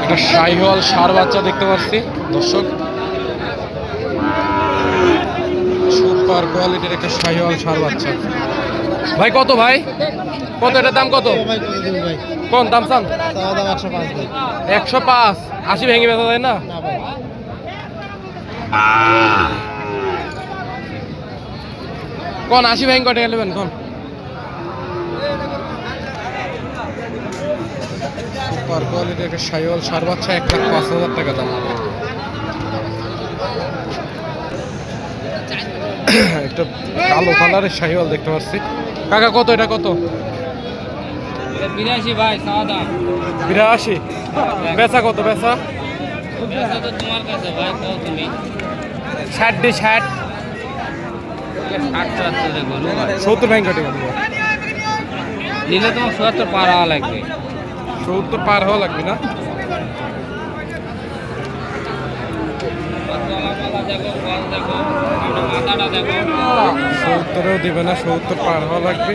একটা শাহিওয়াল ষাঁড় বাচ্চা দেখতে পাচ্ছি দর্শক, সুপার কোয়ালিটির একটা শাহিওয়াল ষাঁড় বাচ্চা। ভাই কত ভাই, কত এটার দাম কত? কোন দাম চান? 105। 80 ভেঙে বেচা যায় না? কোন 80 ভেঙে কটে নেবেন কোন? সুপার কোয়ালিটির একটা শাহিওয়াল ষাঁড় বাচ্চা, 1,05,000 টাকা দাম। একটা কালো কালারের শাহিওয়াল দেখতে পাচ্ছি। কাকা কত এটা কত? 82 ভাই, সাদা দাম 82। বেচা কত বেচা? বেচা তো তোমার কাছে ভাই, কও তুমি 60 ডে 60 78 দেখো 70 ভেঙে কটে নিলে তোমার 70 পার হওয়া লাগবে। 70 পার হওয়া লাগবে না? দেখো মাথাটা দেখো, 70ও দিবে না, 70 পার হওয়া লাগবে।